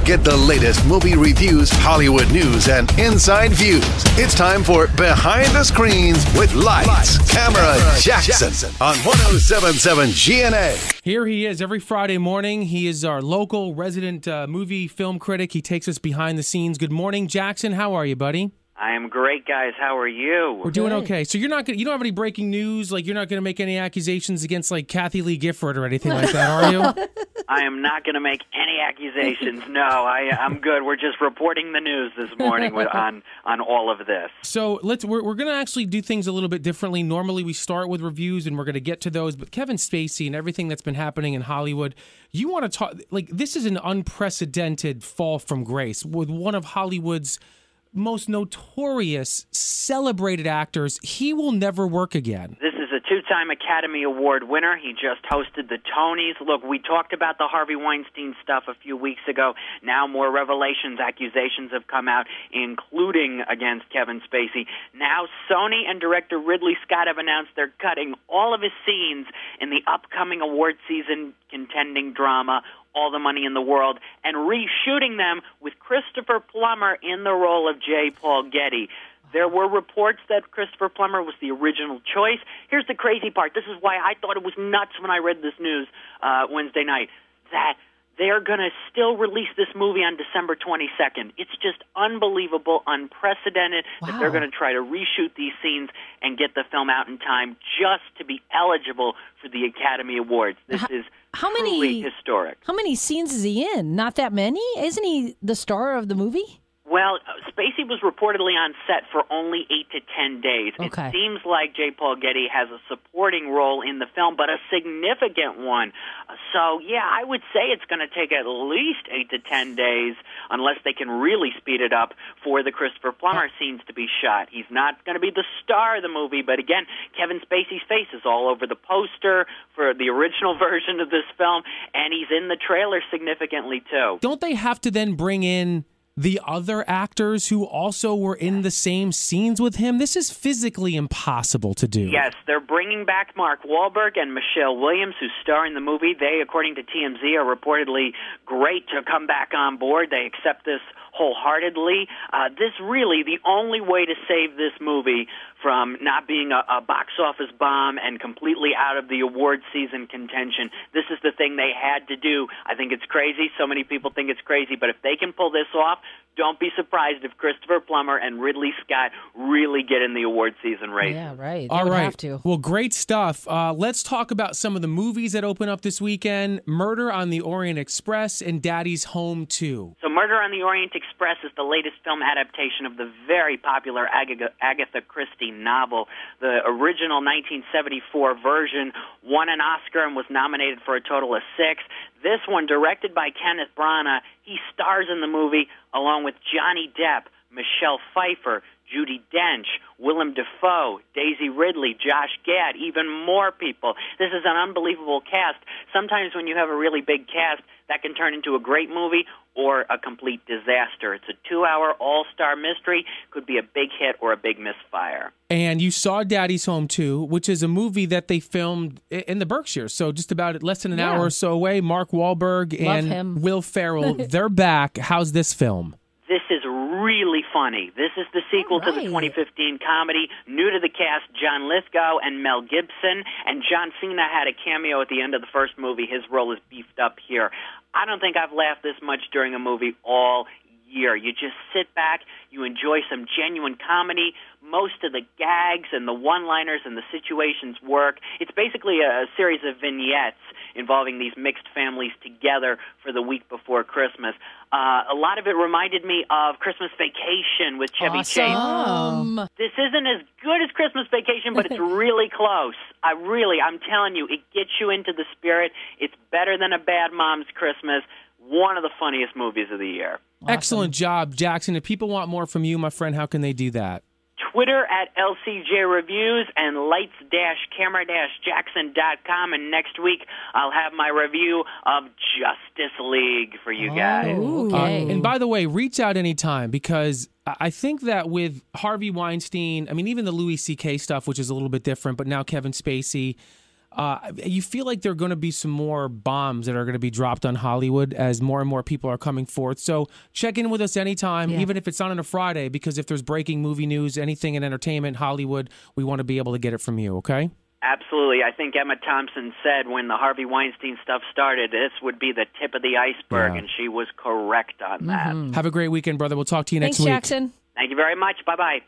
Get the latest movie reviews, Hollywood news, and inside views. It's time for Behind the Screens with Lights, Camera, Jackson on 107.7 GNA. Here he is every Friday morning. He is our local resident movie film critic. He takes us behind the scenes. Good morning, Jackson. How are you, buddy? I am great, guys. How are you? We're doing okay. So you don't have any breaking news? Like, you're not going to make any accusations against, like, Kathy Lee Gifford or anything like that, are you? I am not going to make any accusations. No, I'm good. We're just reporting the news this morning on all of this. So we're going to actually do things a little bit differently. Normally we start with reviews and we're going to get to those, but Kevin Spacey and everything that's been happening in Hollywood, you want to talk, like, this is an unprecedented fall from grace with one of Hollywood's most notorious, celebrated actors. He will never work again. This is a two-time Academy Award winner. He just hosted the Tonys. Look, we talked about the Harvey Weinstein stuff a few weeks ago. Now more revelations, accusations have come out, including against Kevin Spacey. Now Sony and director Ridley Scott have announced they're cutting all of his scenes in the upcoming award season contending drama All the Money in the World, and reshooting them with Christopher Plummer in the role of J. Paul Getty. There were reports that Christopher Plummer was the original choice. Here's the crazy part. This is why I thought it was nuts when I read this news Wednesday night, that they're going to still release this movie on December 22nd. It's just unbelievable, unprecedented that they're going to try to reshoot these scenes and get the film out in time just to be eligible for the Academy Awards. This is truly historic. How many scenes is he in? Not that many? Isn't he the star of the movie? Well, Spacey was reportedly on set for only 8 to 10 days. Okay. It seems like J. Paul Getty has a supporting role in the film, but a significant one. So, yeah, I would say it's going to take at least 8 to 10 days, unless they can really speed it up, for the Christopher Plummer scenes to be shot. He's not going to be the star of the movie, but again, Kevin Spacey's face is all over the poster for the original version of this film, and he's in the trailer significantly, too. Don't they have to then bring in the other actors who also were in the same scenes with him? This is physically impossible to do. Yes, they're bringing back Mark Wahlberg and Michelle Williams, who star in the movie. They, according to TMZ, are reportedly great to come back on board. They accept this wholeheartedly. This really, the only way to save this movie from not being a box office bomb and completely out of the award season contention, this is the thing they had to do. I think it's crazy. So many people think it's crazy, but if they can pull this off, don't be surprised if Christopher Plummer and Ridley Scott really get in the award season race. Yeah, right. All right. Have to. Well, great stuff. Let's talk about some of the movies that open up this weekend. Murder on the Orient Express and Daddy's Home 2. So Murder on the Orient Express is the latest film adaptation of the very popular Agatha Christie novel. The original 1974 version won an Oscar and was nominated for a total of 6. This one, directed by Kenneth Branagh, he stars in the movie along with Johnny Depp, Michelle Pfeiffer, Judi Dench, Willem Dafoe, Daisy Ridley, Josh Gad, even more people. This is an unbelievable cast. Sometimes when you have a really big cast, that can turn into a great movie or a complete disaster. It's a 2-hour all-star mystery. Could be a big hit or a big misfire. And you saw Daddy's Home 2, which is a movie that they filmed in the Berkshires, so just about less than an hour or so away. Mark Wahlberg and Will Ferrell, they're back. How's this film? This is really funny. This is the sequel to the 2015 comedy. New to the cast, John Lithgow and Mel Gibson. And John Cena had a cameo at the end of the first movie. His role is beefed up here. I don't think I've laughed this much during a movie all year. You just sit back, you enjoy some genuine comedy. Most of the gags and the one-liners and the situations work. It's basically a series of vignettes involving these mixed families together for the week before Christmas. A lot of it reminded me of Christmas Vacation with Chevy Chase. This isn't as good as Christmas Vacation, but it's really close. I'm telling you, it gets you into the spirit. It's better than A Bad Mom's Christmas. One of the funniest movies of the year. Awesome. Excellent job, Jackson. If people want more from you, my friend, how can they do that? Twitter at LCJ Reviews and lights-camera-jackson.com. And next week, I'll have my review of Justice League for you guys. Okay. And by the way, reach out anytime, because I think that with Harvey Weinstein, I mean, even the Louis C.K. stuff, which is a little bit different, but now Kevin Spacey, You feel like there are going to be some more bombs that are going to be dropped on Hollywood as more and more people are coming forth. So check in with us anytime, even if it's not on a Friday, because if there's breaking movie news, anything in entertainment, Hollywood, we want to be able to get it from you, okay? Absolutely. I think Emma Thompson said when the Harvey Weinstein stuff started, this would be the tip of the iceberg, and she was correct on that. Have a great weekend, brother. We'll talk to you next week. Thanks, Jackson. Thank you very much. Bye-bye.